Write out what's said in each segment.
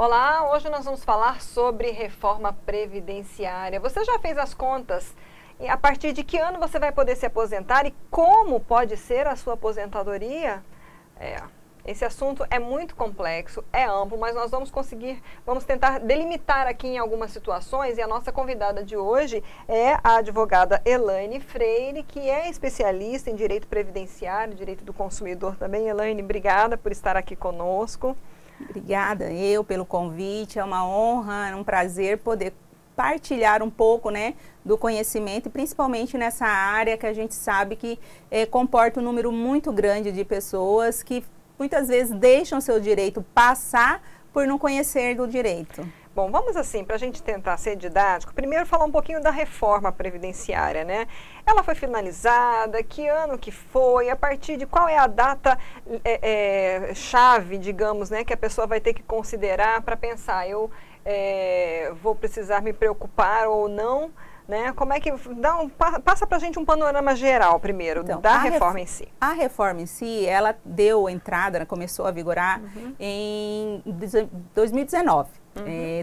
Olá, hoje nós vamos falar sobre reforma previdenciária. Você já fez as contas? E a partir de que ano você vai poder se aposentar e como pode ser a sua aposentadoria? Esse assunto é muito complexo, é amplo, mas nós vamos tentar delimitar aqui em algumas situações, e a nossa convidada de hoje é a advogada Elaine Freire, que é especialista em direito previdenciário, direito do consumidor também. Elaine, obrigada por estar aqui conosco. Obrigada pelo convite, é uma honra, é um prazer poder partilhar um pouco, do conhecimento, e principalmente nessa área que a gente sabe que comporta um número muito grande de pessoas que muitas vezes deixam seu direito passar por não conhecer do direito. Bom, vamos assim, para a gente tentar ser didático, primeiro falar um pouquinho da reforma previdenciária, né? Ela foi finalizada, que ano que foi, a partir de qual é a data chave, digamos, né, que a pessoa vai ter que considerar para pensar, eu vou precisar me preocupar ou não, né? Como é que passa para a gente um panorama geral primeiro, então, da reforma em si. A reforma em si, ela deu entrada, começou a vigorar em 2019.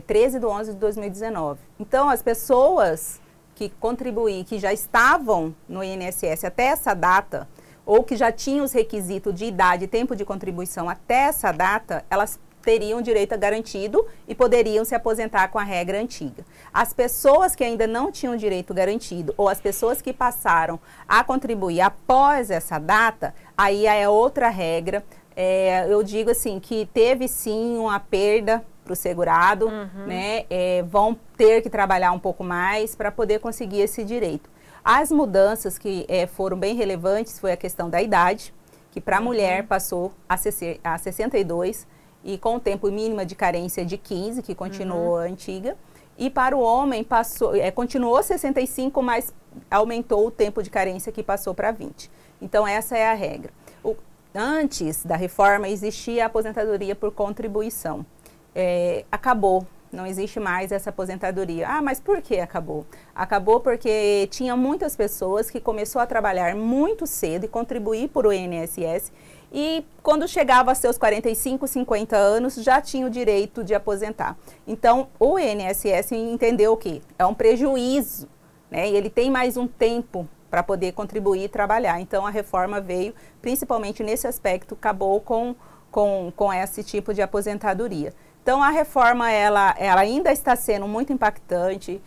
13/11/2019. Então, as pessoas que contribuíram, que já estavam no INSS até essa data, ou que já tinham os requisitos de idade e tempo de contribuição até essa data, elas teriam direito garantido e poderiam se aposentar com a regra antiga. As pessoas que ainda não tinham direito garantido, ou as pessoas que passaram a contribuir após essa data, aí é outra regra. Eu digo assim, que teve sim uma perda para o segurado, vão ter que trabalhar um pouco mais para poder conseguir esse direito. As mudanças que foram bem relevantes foi a questão da idade, que para a mulher passou a 62 e com o tempo mínimo de carência de 15, que continuou antiga, e para o homem continuou 65, mas aumentou o tempo de carência, que passou para 20. Então essa é a regra. Antes da reforma existia a aposentadoria por contribuição. Acabou, não existe mais essa aposentadoria. Ah, mas por que acabou? Acabou porque tinha muitas pessoas que começaram a trabalhar muito cedo e contribuir para o INSS, e quando chegava a seus 45, 50 anos, já tinha o direito de aposentar. Então, o INSS entendeu que é um prejuízo, e ele tem mais um tempo para poder contribuir e trabalhar. Então, a reforma veio, principalmente nesse aspecto, acabou com esse tipo de aposentadoria. Então, a reforma, ela ainda está sendo muito impactante.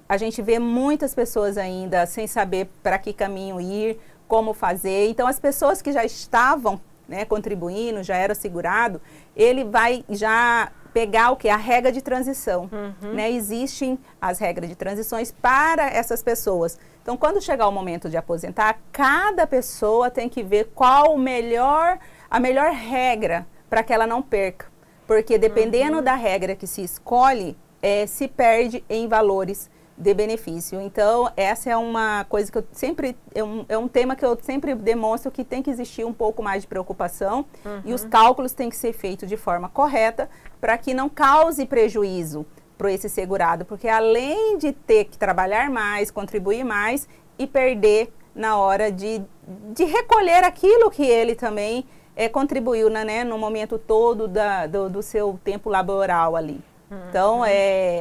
A gente vê muitas pessoas ainda sem saber para que caminho ir, como fazer. Então, as pessoas que já estavam contribuindo, já era segurado, ele vai já pegar o que? A regra de transição. Existem as regras de transições para essas pessoas. Então, quando chegar o momento de aposentar, cada pessoa tem que ver qual a melhor regra para que ela não perca. Porque dependendo da regra que se escolhe, se perde em valores de benefício. Então, essa é uma coisa que eu sempre, é um tema que eu sempre demonstro que tem que existir um pouco mais de preocupação, e os cálculos têm que ser feitos de forma correta para que não cause prejuízo para esse segurado, porque além de ter que trabalhar mais, contribuir mais e perder na hora de recolher aquilo que ele também contribuiu no momento todo do seu tempo laboral ali. Então,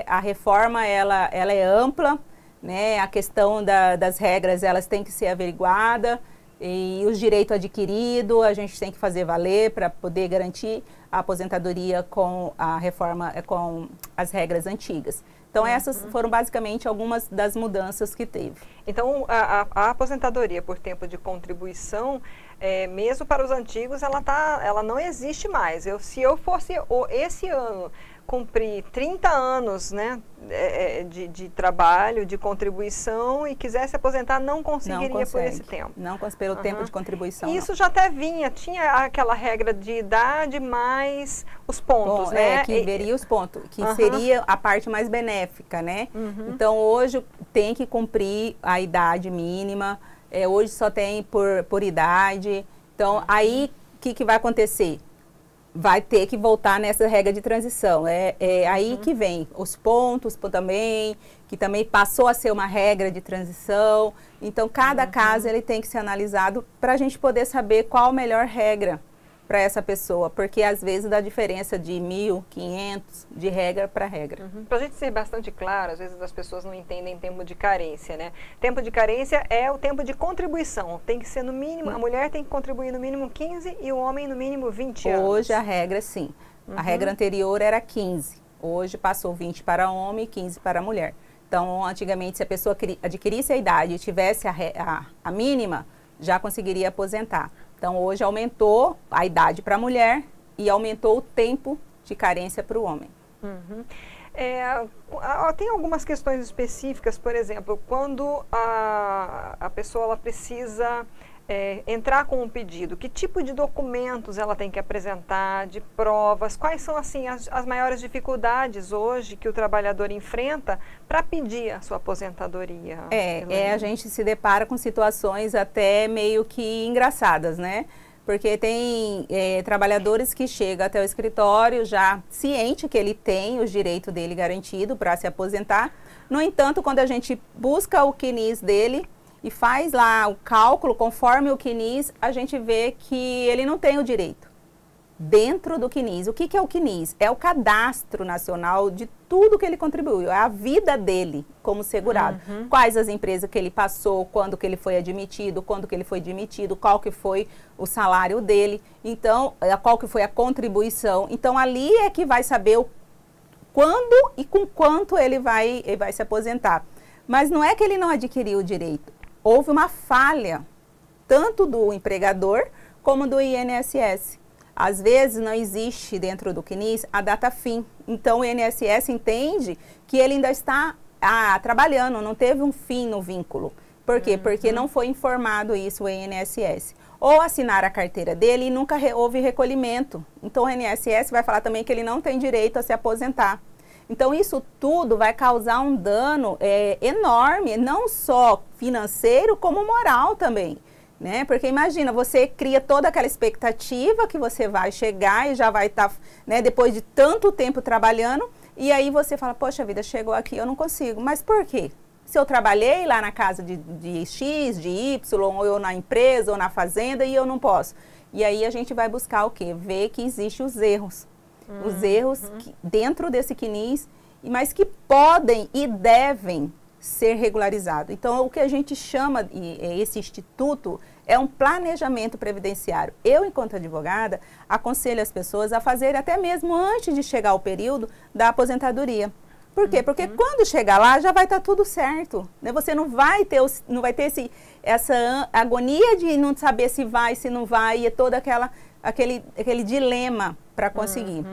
a reforma, ela é ampla, a questão das regras, elas têm que ser averiguadas, e os direitos adquiridos, a gente tem que fazer valer para poder garantir a aposentadoria com a reforma, com as regras antigas. Então, essas foram basicamente algumas das mudanças que teve. Então, a aposentadoria por tempo de contribuição, mesmo para os antigos, ela não existe mais. Se eu fosse esse ano cumprir 30 anos de trabalho, de contribuição, e quisesse aposentar, não conseguiria por esse tempo. Não pelo tempo de contribuição. Isso já até tinha aquela regra de idade mais os pontos, que veria os pontos, que seria a parte mais benéfica, Então, hoje tem que cumprir a idade mínima, hoje só tem por idade. Então, aí, o que vai acontecer? Vai ter que voltar nessa regra de transição. Aí que vem os pontos também, que também passou a ser uma regra de transição. Então, cada caso ele tem que ser analisado para a gente poder saber qual a melhor regra para essa pessoa, porque às vezes dá diferença de 1.500 de regra para regra. Para a gente ser bastante claro, às vezes as pessoas não entendem tempo de carência, né? Tempo de carência é o tempo de contribuição, tem que ser no mínimo, a mulher tem que contribuir no mínimo 15 e o homem no mínimo 20 anos. Hoje a regra sim, a regra anterior era 15, hoje passou 20 para homem e 15 para mulher. Então, antigamente, se a pessoa adquirisse a idade e tivesse a mínima, já conseguiria aposentar. Então, hoje aumentou a idade para a mulher e aumentou o tempo de carência para o homem. Tem algumas questões específicas, por exemplo, quando a pessoa ela precisa entrar com um pedido, que tipo de documentos ela tem que apresentar, de provas, quais são assim as maiores dificuldades hoje que o trabalhador enfrenta para pedir a sua aposentadoria? A gente se depara com situações até meio que engraçadas, né? Porque tem trabalhadores que chegam até o escritório já ciente que ele tem o direito dele garantido para se aposentar. No entanto, quando a gente busca o CNIS dele e faz lá o cálculo conforme o CNIS, a gente vê que ele não tem o direito. Dentro do CNIS, o que é o CNIS? É o cadastro nacional de tudo que ele contribuiu, é a vida dele como segurado. Quais as empresas que ele passou, quando que ele foi admitido, quando que ele foi demitido, qual que foi o salário dele, então, qual que foi a contribuição. Então, ali é que vai saber quando e com quanto ele vai se aposentar. Mas não é que ele não adquiriu o direito. Houve uma falha, tanto do empregador como do INSS. Às vezes não existe dentro do CNIS a data fim. Então o INSS entende que ele ainda está trabalhando, não teve um fim no vínculo. Por quê? Porque não foi informado isso o INSS. Ou assinar a carteira dele e nunca houve recolhimento. Então o INSS vai falar também que ele não tem direito a se aposentar. Então, isso tudo vai causar um dano enorme, não só financeiro, como moral também, né? Porque imagina, você cria toda aquela expectativa que você vai chegar e já vai estar, né, depois de tanto tempo trabalhando, e aí você fala, poxa vida, chegou aqui, eu não consigo. Mas por quê? Se eu trabalhei lá na casa de X, de Y, ou eu na empresa, ou na fazenda, e eu não posso. E aí a gente vai buscar o quê? Ver que existem os erros. Os erros dentro desse CNIS, mas que podem e devem ser regularizados. Então, o que a gente chama, esse instituto, é um planejamento previdenciário. Eu, enquanto advogada, aconselho as pessoas a fazer até mesmo antes de chegar o período da aposentadoria. Por quê? Porque quando chegar lá, já vai estar tudo certo, né? Você não vai ter essa agonia de não saber se vai, se não vai, e é todo aquele dilema para conseguir.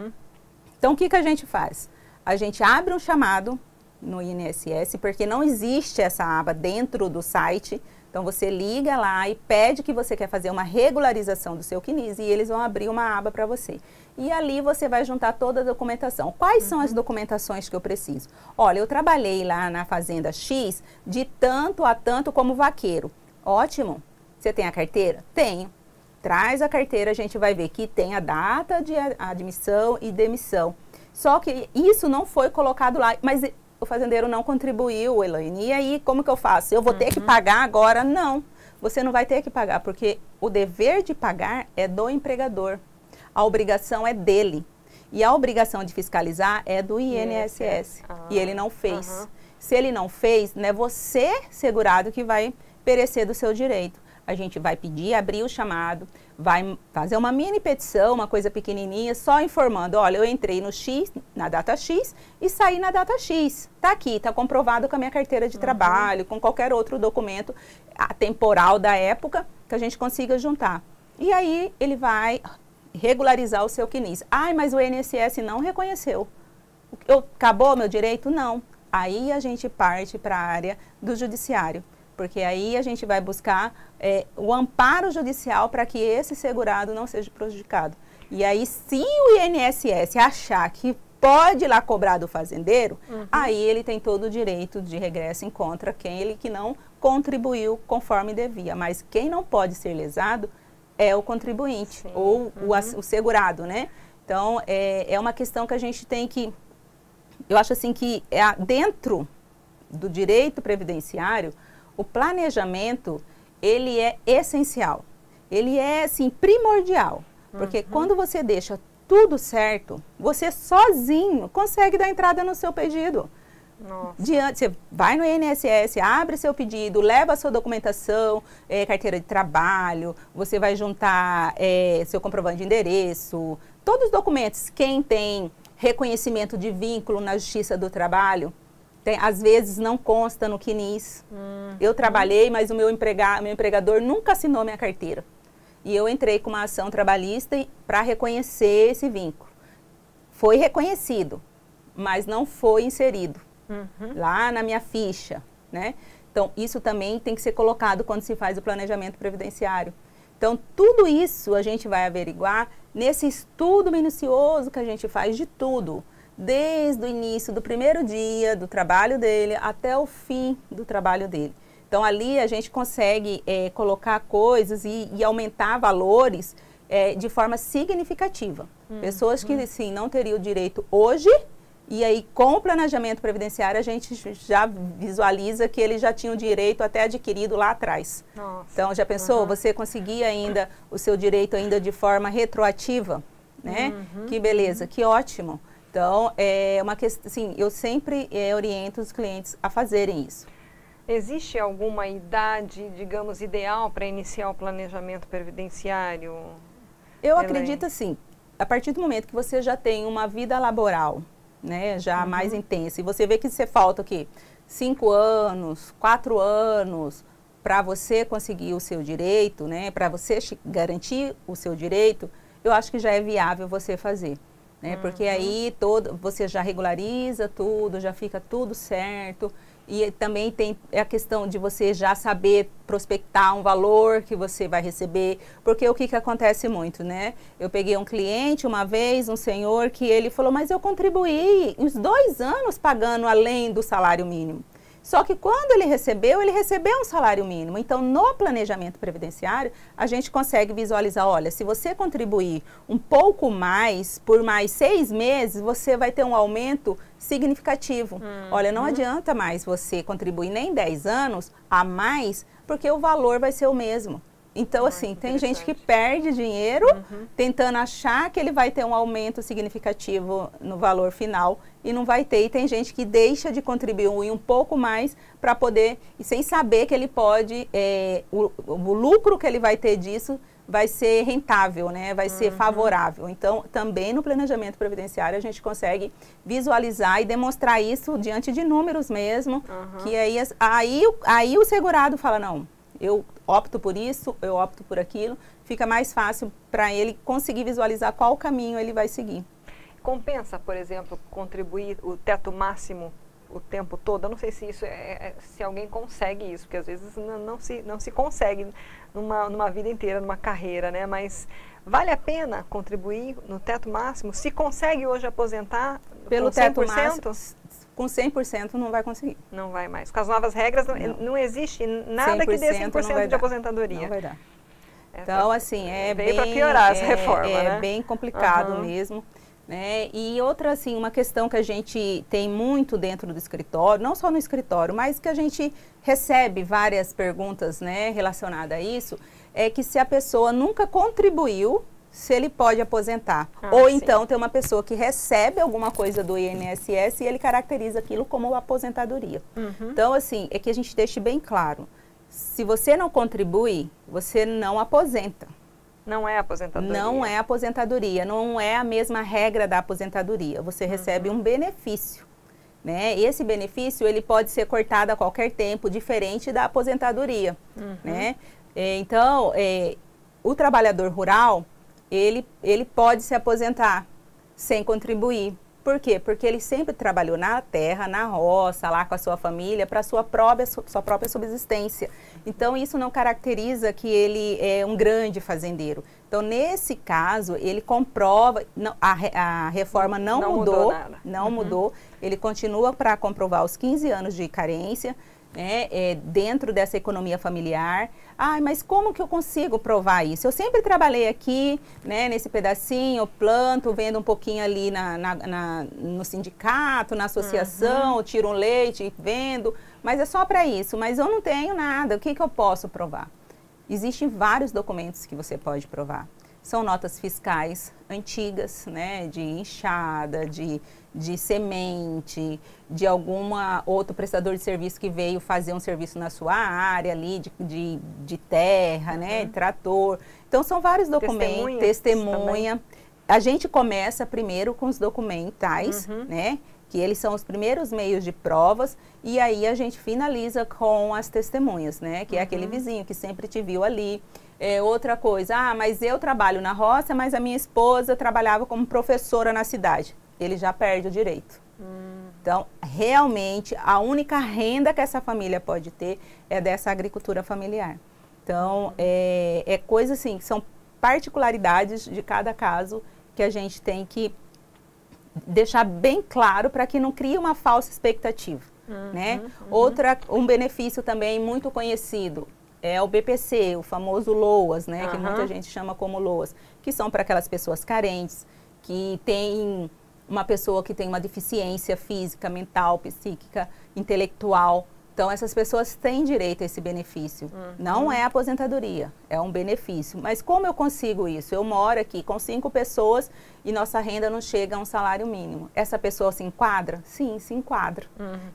Então, o que a gente faz? A gente abre um chamado no INSS, porque não existe essa aba dentro do site. Então, você liga lá e pede que você quer fazer uma regularização do seu CNIS e eles vão abrir uma aba para você. E ali você vai juntar toda a documentação. Quais são as documentações que eu preciso? Olha, eu trabalhei lá na fazenda X de tanto a tanto como vaqueiro. Ótimo. Você tem a carteira? Tenho. Traz a carteira, a gente vai ver que tem a data de admissão e demissão. Só que isso não foi colocado lá, mas o fazendeiro não contribuiu, Elaine. E aí, como que eu faço? Eu vou ter que pagar agora? Não, você não vai ter que pagar, porque o dever de pagar é do empregador. A obrigação é dele. E a obrigação de fiscalizar é do INSS. E ele não fez. Se ele não fez, não é você, segurado, que vai perecer do seu direito. A gente vai pedir, abrir o chamado, vai fazer uma mini petição, uma coisa pequenininha, só informando, olha, eu entrei no X, na data X, e saí na data X. Está aqui, está comprovado com a minha carteira de trabalho, com qualquer outro documento temporal da época que a gente consiga juntar. E aí ele vai regularizar o seu CNIS. Ai, mas o INSS não reconheceu. Acabou meu direito? Não. Aí a gente parte para a área do judiciário. Porque aí a gente vai buscar o amparo judicial para que esse segurado não seja prejudicado. E aí, se o INSS achar que pode ir lá cobrar do fazendeiro, aí ele tem todo o direito de regresso em contra aquele que não contribuiu conforme devia. Mas quem não pode ser lesado é o contribuinte, ou o segurado, né? Então, é uma questão que a gente tem que... Eu acho assim que dentro do direito previdenciário, o planejamento, ele é essencial, ele é, assim, primordial. Porque quando você deixa tudo certo, você sozinho consegue dar entrada no seu pedido. Nossa. Você vai no INSS, abre seu pedido, leva a sua documentação, carteira de trabalho, você vai juntar seu comprovante de endereço, todos os documentos. Quem tem reconhecimento de vínculo na Justiça do Trabalho, às vezes não consta no CNIS. Eu trabalhei, mas o meu empregador nunca assinou minha carteira. E eu entrei com uma ação trabalhista para reconhecer esse vínculo. Foi reconhecido, mas não foi inserido lá na minha ficha, né? Então, isso também tem que ser colocado quando se faz o planejamento previdenciário. Então, tudo isso a gente vai averiguar nesse estudo minucioso que a gente faz de tudo, desde o início do primeiro dia do trabalho dele até o fim do trabalho dele. Então, ali a gente consegue colocar coisas e aumentar valores de forma significativa. Pessoas que, assim, não teriam direito hoje, e aí com o planejamento previdenciário a gente já visualiza que ele já tinha o direito até adquirido lá atrás. Nossa. Então, já pensou? Você conseguir ainda o seu direito ainda de forma retroativa, né? Que beleza, que ótimo. Então, é uma questão, assim, eu sempre oriento os clientes a fazerem isso. Existe alguma idade, digamos, ideal para iniciar o planejamento previdenciário? Eu acredito assim, a partir do momento que você já tem uma vida laboral, né, já mais intensa, e você vê que você falta o quê? 5 anos, 4 anos para você conseguir o seu direito, né, para você garantir o seu direito, eu acho que já é viável você fazer. Né, porque aí você já regulariza tudo, já fica tudo certo. E também tem a questão de você já saber prospectar um valor que você vai receber, porque o que acontece muito, né? Eu peguei um cliente uma vez, um senhor, que ele falou, mas eu contribuí uns 2 anos pagando além do salário mínimo. Só que quando ele recebeu um salário mínimo. Então, no planejamento previdenciário, a gente consegue visualizar, olha, se você contribuir um pouco mais, por mais 6 meses, você vai ter um aumento significativo. Olha, não adianta mais você contribuir nem 10 anos a mais, porque o valor vai ser o mesmo. Então, assim, tem gente que perde dinheiro tentando achar que ele vai ter um aumento significativo no valor final e não vai ter. E tem gente que deixa de contribuir um pouco mais para poder, e sem saber que ele pode, o lucro que ele vai ter disso vai ser rentável, né? Vai ser favorável. Então, também no planejamento previdenciário a gente consegue visualizar e demonstrar isso diante de números mesmo, que aí o segurado fala, não, eu opto por isso, eu opto por aquilo, fica mais fácil para ele conseguir visualizar qual caminho ele vai seguir. Compensa, por exemplo, contribuir o teto máximo o tempo todo? Eu não sei se isso se alguém consegue isso, porque às vezes não se consegue numa vida inteira, numa carreira, né? Mas vale a pena contribuir no teto máximo? Se consegue hoje aposentar pelo com 100%? Teto máximo, com 100% não vai conseguir. Não vai mais. Com as novas regras não existe nada que dê 100% de aposentadoria. Não vai dar. Então, assim, veio para piorar essa reforma, né? É bem complicado mesmo. Né? E outra, assim, uma questão que a gente tem muito dentro do escritório, não só no escritório, mas que a gente recebe várias perguntas, né, relacionadas a isso, é que se a pessoa nunca contribuiu, se ele pode aposentar. Ou então tem uma pessoa que recebe alguma coisa do INSS e ele caracteriza aquilo como aposentadoria. Então, assim, é que a gente deixe bem claro, se você não contribui, você não aposenta. Não é aposentadoria. Não é aposentadoria, não é a mesma regra da aposentadoria. Você recebe um benefício, né? Esse benefício, ele pode ser cortado a qualquer tempo, diferente da aposentadoria, né? Então, o trabalhador rural, ele pode se aposentar sem contribuir. Por quê? Porque ele sempre trabalhou na terra, na roça, lá com a sua família, para sua própria subsistência. Então, isso não caracteriza que ele é um grande fazendeiro. Então, nesse caso, ele comprova, a reforma não mudou, não mudou, ele continua para comprovar os 15 anos de carência, né, dentro dessa economia familiar. Mas como que eu consigo provar isso? Eu sempre trabalhei aqui, né, nesse pedacinho, planto, vendo um pouquinho ali no sindicato, na associação, tiro um leite, vendo, mas é só para isso. Mas eu não tenho nada, o que eu posso provar? Existem vários documentos que você pode provar. São notas fiscais antigas, né, de enxada, de semente, de alguma outro prestador de serviço que veio fazer um serviço na sua área ali, de terra, né, de trator. Então, são vários documentos, testemunha. A gente começa primeiro com os documentais, né, que eles são os primeiros meios de provas, e aí a gente finaliza com as testemunhas, né, que é aquele vizinho que sempre te viu ali. Outra coisa, mas eu trabalho na roça, mas a minha esposa trabalhava como professora na cidade. Ele já perde o direito. Então, realmente, a única renda que essa família pode ter é dessa agricultura familiar. Então, é coisa assim, são particularidades de cada caso que a gente tem que deixar bem claro para que não crie uma falsa expectativa, né? Um benefício também muito conhecido é o BPC, o famoso LOAS, né? Que muita gente chama como LOAS, que são para aquelas pessoas carentes, que tem uma pessoa que tem uma deficiência física, mental, psíquica, intelectual. Então, essas pessoas têm direito a esse benefício. Não é aposentadoria, é um benefício. Mas como eu consigo isso? Eu moro aqui com 5 pessoas e nossa renda não chega a um salário mínimo. Essa pessoa se enquadra? Sim, se enquadra.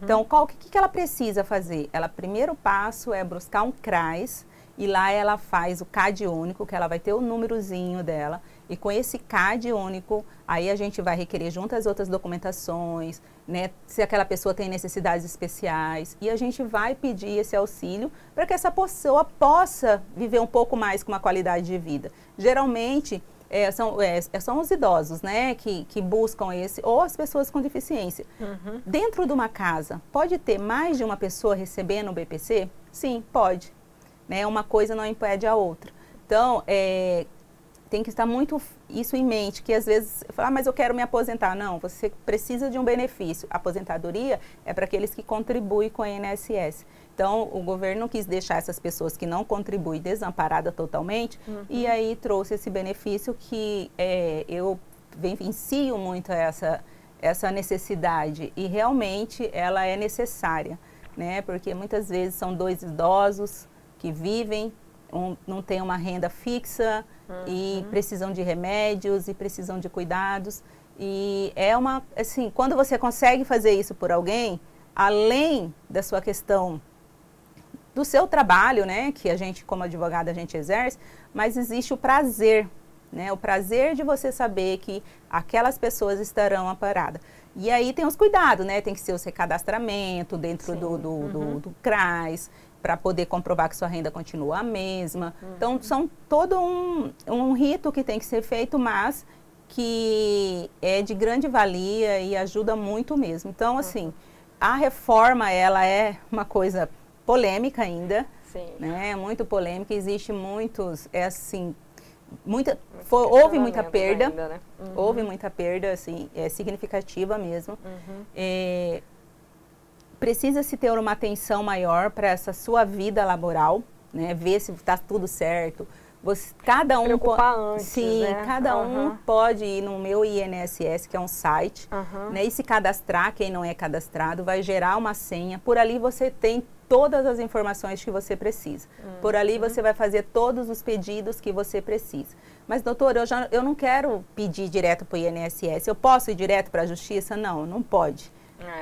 Então, o que ela precisa fazer? Ela, primeiro passo é buscar um CRAS e lá ela faz o CAD único, que ela vai ter o númerozinho dela. E com esse CAD único, aí a gente vai requerer junto às outras documentações, né, se aquela pessoa tem necessidades especiais, e a gente vai pedir esse auxílio para que essa pessoa possa viver um pouco mais com uma qualidade de vida. Geralmente, são os idosos, né, que buscam esse, ou as pessoas com deficiência. Dentro de uma casa, pode ter mais de uma pessoa recebendo o BPC? Sim, pode. Né, uma coisa não impede a outra. Então, tem que estar muito isso em mente, que às vezes, fala, mas eu quero me aposentar. Não, você precisa de um benefício. A aposentadoria é para aqueles que contribuem com a INSS. Então, o governo quis deixar essas pessoas que não contribuem desamparadas totalmente, e aí trouxe esse benefício que eu vivencio muito essa necessidade, e realmente ela é necessária, né? Porque muitas vezes são 2 idosos que vivem, não tem uma renda fixa, e precisam de remédios e precisam de cuidados. E assim, quando você consegue fazer isso por alguém, além da sua questão do seu trabalho, né, que a gente, como advogada, a gente exerce, mas existe o prazer, né, o prazer de você saber que aquelas pessoas estarão amparadas. E aí tem os cuidados, né, tem que ser o recadastramento dentro do CRAS, para poder comprovar que sua renda continua a mesma. Então, são todo um rito que tem que ser feito, mas que é de grande valia e ajuda muito mesmo. Então, assim, a reforma, ela é uma coisa polêmica ainda, né? Muito polêmica, existe muitos, houve muita perda, ainda, né? Houve muita perda, assim, significativa mesmo. Precisa-se ter uma atenção maior para essa sua vida laboral, né? Ver se está tudo certo. Cada um preocupar antes, sim, né? Cada um pode ir no meu INSS, que é um site, né? E se cadastrar, quem não é cadastrado, vai gerar uma senha. Por ali você tem todas as informações que você precisa. Por ali você vai fazer todos os pedidos que você precisa. Mas, doutor, eu não quero pedir direto para o INSS. Eu posso ir direto para a Justiça? Não, não pode.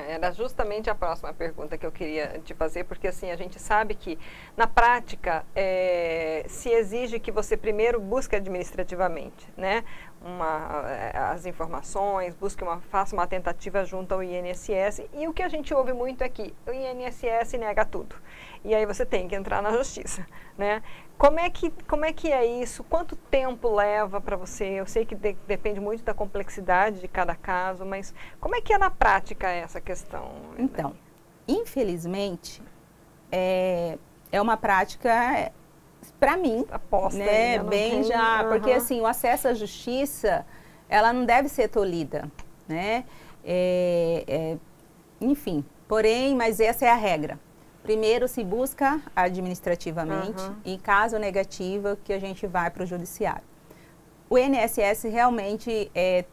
Era justamente a próxima pergunta que eu queria te fazer, porque assim, a gente sabe que na prática se exige que você primeiro busque administrativamente, né, as informações, faça uma tentativa junto ao INSS, e o que a gente ouve muito é que o INSS nega tudo, e aí você tem que entrar na justiça, né? Como é que é isso? Quanto tempo leva para você? Eu sei que depende muito da complexidade de cada caso, mas como é que é na prática essa questão? Então, infelizmente, é uma prática, para mim, aposta, né, bem já, porque assim, o acesso à justiça, ela não deve ser tolhida, né? Enfim, porém, mas essa é a regra. Primeiro se busca administrativamente e caso negativo que a gente vai para o judiciário. O INSS realmente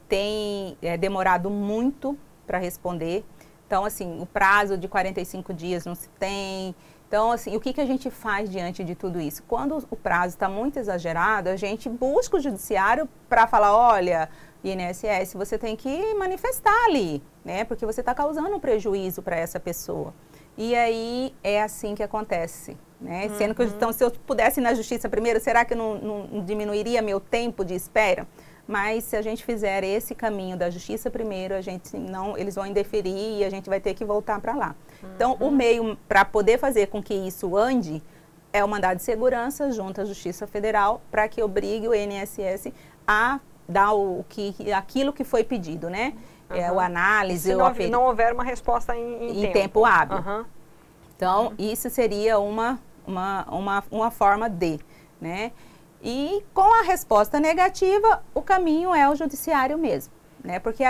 tem demorado muito para responder. Então, assim, o prazo de 45 dias não se tem. Então, Então, assim, o que a gente faz diante de tudo isso? Quando o prazo está muito exagerado, a gente busca o judiciário para falar, olha, INSS, você tem que manifestar ali, né? Porque você está causando um prejuízo para essa pessoa. E aí é assim que acontece, né? Sendo que então, se eu pudesse ir na justiça primeiro, será que não diminuiria meu tempo de espera? Mas se a gente fizer esse caminho da justiça primeiro, eles vão indeferir e a gente vai ter que voltar para lá. Então, o meio para poder fazer com que isso ande é o mandado de segurança junto à Justiça Federal para que obrigue o INSS a dar aquilo que foi pedido, né? O análise... Se não houver uma resposta em tempo hábil. Então, isso seria uma forma de, né? E com a resposta negativa, o caminho é o judiciário mesmo, né? Porque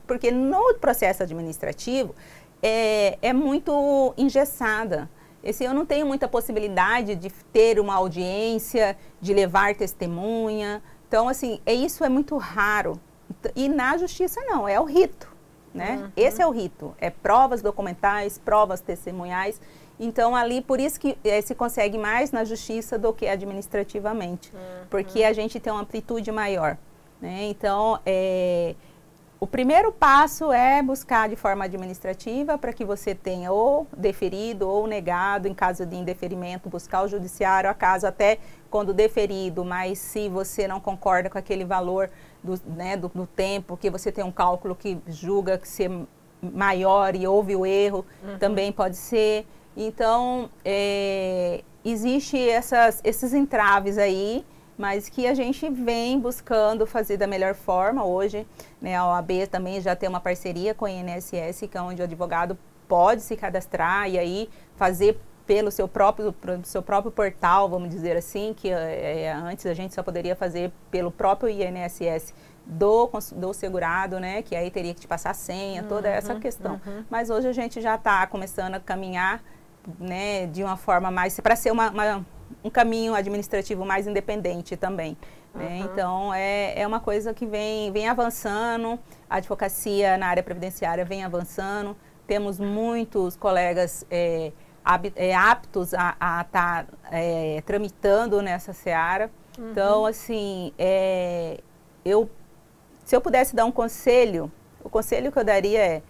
porque no processo administrativo é muito engessada. Eu não tenho muita possibilidade de ter uma audiência, de levar testemunha. Então, assim, isso é muito raro. E na justiça não, é o rito, né? Esse é o rito, é provas documentais, provas testemunhais. Então, ali, por isso que se consegue mais na justiça do que administrativamente, porque a gente tem uma amplitude maior, né? Então, o primeiro passo é buscar de forma administrativa para que você tenha ou deferido ou negado, em caso de indeferimento, buscar o judiciário, acaso até quando deferido, mas se você não concorda com aquele valor do tempo, que você tem um cálculo que julga que ser maior e houve o erro, também pode ser. Então, existe esses entraves aí, mas que a gente vem buscando fazer da melhor forma hoje, né? A OAB também já tem uma parceria com a INSS, que é onde o advogado pode se cadastrar e aí fazer pelo seu próprio portal, vamos dizer assim, que antes a gente só poderia fazer pelo próprio INSS do segurado, né? Que aí teria que te passar a senha, toda essa questão. Mas hoje a gente já está começando a caminhar, né, de uma forma mais, para ser um caminho administrativo mais independente também, né? Então, é uma coisa que vem avançando, a advocacia na área previdenciária vem avançando, temos muitos colegas aptos a estar tramitando nessa seara. Então, assim, se eu pudesse dar um conselho, o conselho que eu daria é: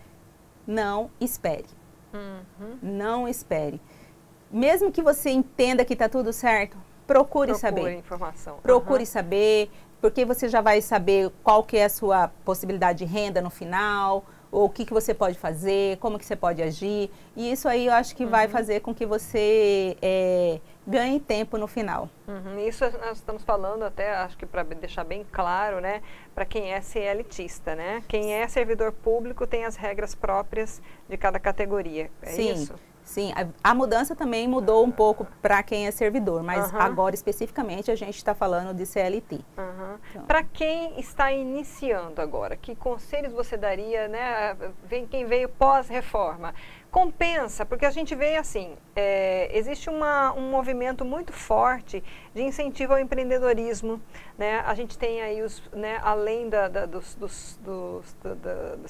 não espere. Não espere. Mesmo que você entenda que está tudo certo, procure saber. Informação. Procure saber, porque você já vai saber qual que é a sua possibilidade de renda no final, ou o que você pode fazer, como que você pode agir. E isso aí eu acho que vai fazer com que você ganhe tempo no final. Isso nós estamos falando até, acho que para deixar bem claro, né, para quem é CLTista, né? Quem é servidor público tem as regras próprias de cada categoria, isso? Sim, a mudança também mudou um pouco para quem é servidor, mas agora especificamente a gente está falando de CLT. Então. Para quem está iniciando agora, que conselhos você daria, né? Quem veio pós-reforma? Compensa, porque a gente vê assim, existe um movimento muito forte de incentivo ao empreendedorismo, né? A gente tem aí, além das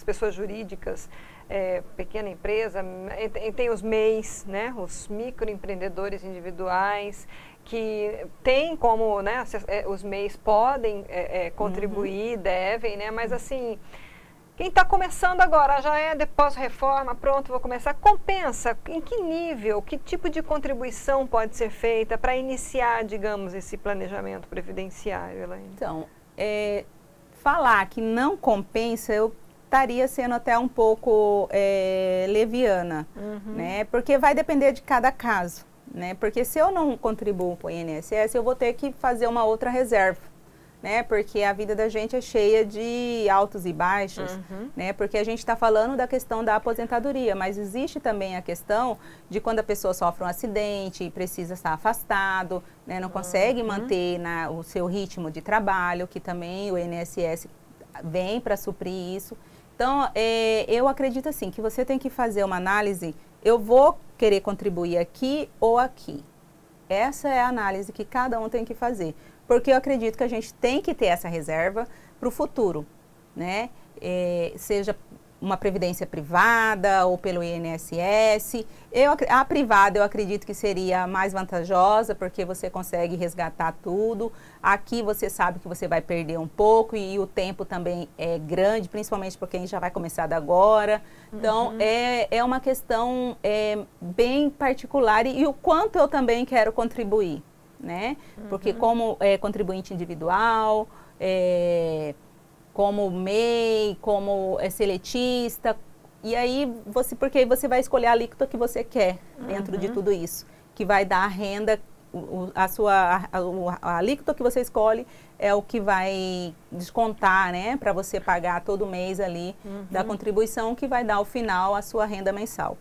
pessoas jurídicas, pequena empresa, tem os MEIs, né? Os microempreendedores individuais, que tem como, né? Os MEIs podem contribuir, devem, né? Mas assim... Quem está começando agora, já depois reforma, pronto, vou começar, compensa? Em que nível, que tipo de contribuição pode ser feita para iniciar, digamos, esse planejamento previdenciário, Elaine? Então, falar que não compensa, eu estaria sendo até um pouco leviana, né? Porque vai depender de cada caso, né? Porque se eu não contribuo para o INSS, eu vou ter que fazer uma outra reserva, né? Porque a vida da gente é cheia de altos e baixos, né? Porque a gente está falando da questão da aposentadoria, mas existe também a questão de quando a pessoa sofre um acidente e precisa estar afastado, né? Não consegue manter o seu ritmo de trabalho, que também o INSS vem para suprir isso. Então, eu acredito assim, que você tem que fazer uma análise, eu vou querer contribuir aqui ou aqui. Essa é a análise que cada um tem que fazer. Porque eu acredito que a gente tem que ter essa reserva para o futuro, né? Seja uma previdência privada ou pelo INSS. A privada eu acredito que seria mais vantajosa, porque você consegue resgatar tudo. Aqui você sabe que você vai perder um pouco e o tempo também é grande, principalmente para quem já vai começar da agora. Então, é uma questão bem particular e o quanto eu também quero contribuir, né? Porque como contribuinte individual, como MEI, como seletista, e aí porque aí você vai escolher a alíquota que você quer dentro de tudo isso, que vai dar a renda, a alíquota que você escolhe é o que vai descontar, né, para você pagar todo mês ali da contribuição que vai dar ao final a sua renda mensal.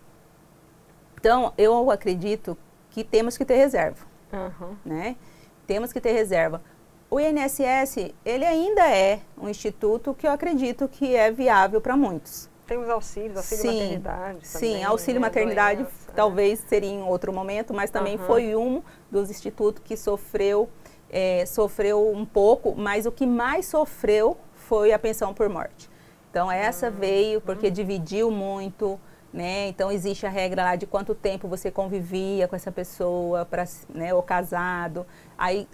Então, eu acredito que temos que ter reserva, né? Temos que ter reserva. O INSS, ele ainda é um instituto que eu acredito que é viável para muitos. Tem os auxílios, auxílio maternidade também. Sim, auxílio maternidade talvez seria em outro momento, mas também foi um dos institutos que sofreu um pouco, mas o que mais sofreu foi a pensão por morte. Então essa veio porque dividiu muito, né? Então existe a regra lá de quanto tempo você convivia com essa pessoa, né, ou casado, aí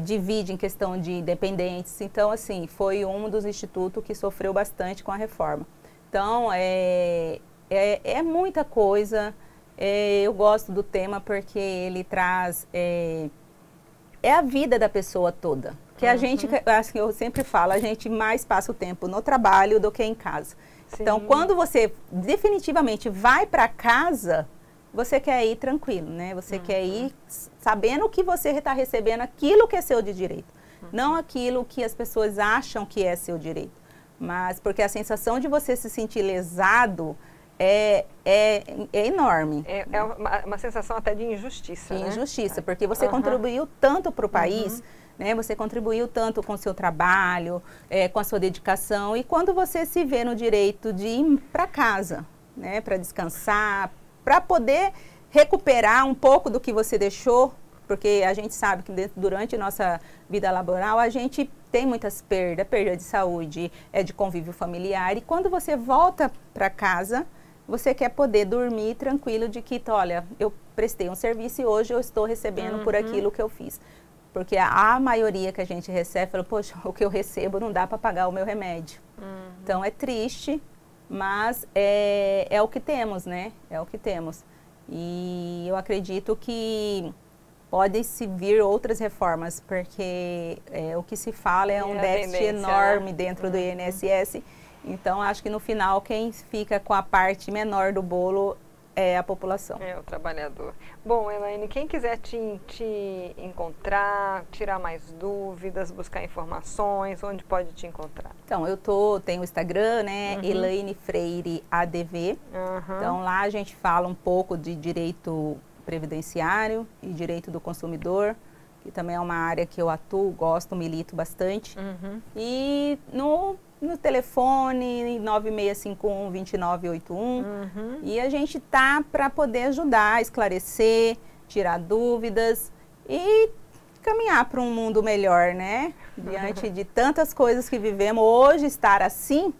divide em questão de dependentes. Então, assim, foi um dos institutos que sofreu bastante com a reforma. Então, é muita coisa. Eu gosto do tema porque ele traz a vida da pessoa toda. Que a gente, assim, eu sempre falo, a gente mais passa o tempo no trabalho do que em casa. Sim. Então, quando você definitivamente vai para casa, você quer ir tranquilo, né? Você quer ir sabendo que você está recebendo aquilo que é seu de direito. Não aquilo que as pessoas acham que é seu direito. Mas porque a sensação de você se sentir lesado é enorme. É uma sensação até de injustiça, né? Injustiça, porque você contribuiu tanto para o país, né? Você contribuiu tanto com o seu trabalho, com a sua dedicação. E quando você se vê no direito de ir para casa, né? Para descansar, para poder recuperar um pouco do que você deixou, porque a gente sabe que durante nossa vida laboral a gente tem muitas perdas, perda de saúde, de convívio familiar, e quando você volta para casa, você quer poder dormir tranquilo de que, olha, eu prestei um serviço e hoje eu estou recebendo por aquilo que eu fiz. Porque a maioria que a gente recebe fala, poxa, o que eu recebo não dá para pagar o meu remédio. Então é triste, mas é o que temos, né? É o que temos. E eu acredito que pode-se vir outras reformas, porque o que se fala é um déficit enorme dentro do INSS. Então, acho que no final, quem fica com a parte menor do bolo é a população. É o trabalhador. Bom, Elaine, quem quiser te encontrar, tirar mais dúvidas, buscar informações, onde pode te encontrar? Então, tenho o Instagram, né? Elaine Freire ADV. Então, lá a gente fala um pouco de direito previdenciário e direito do consumidor, que também é uma área que eu atuo, gosto, milito bastante. E no telefone 9651-2981 e a gente tá para poder ajudar, esclarecer, tirar dúvidas e caminhar para um mundo melhor, né? Diante de tantas coisas que vivemos, hoje estar assim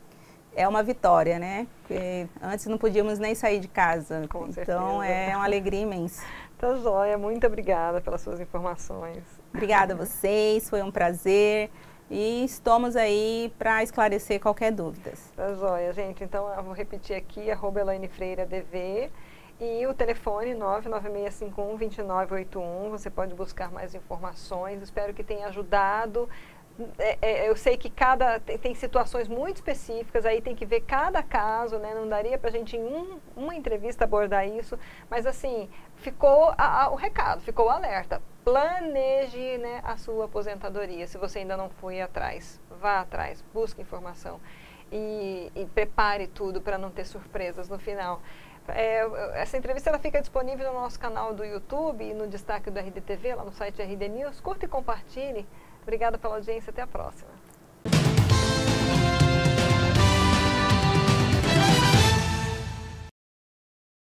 é uma vitória, né? Porque antes não podíamos nem sair de casa. Com então certeza. É uma alegria imensa. Tá joia, muito obrigada pelas suas informações. Obrigada a vocês, foi um prazer. E estamos aí para esclarecer qualquer dúvida. Tá joia, gente. Então, eu vou repetir aqui, @ElaineFreireADV e o telefone 99651-2981. Você pode buscar mais informações. Espero que tenha ajudado. Eu sei que tem situações muito específicas, aí tem que ver cada caso, né? Não daria para a gente em uma entrevista abordar isso, mas assim, ficou o recado, ficou o alerta. Planeje, né, a sua aposentadoria, se você ainda não foi atrás, vá atrás, busque informação e prepare tudo para não ter surpresas no final. Essa entrevista ela fica disponível no nosso canal do YouTube e no destaque do RDTV, lá no site RD News. Curta e compartilhe. Obrigada pela audiência, até a próxima.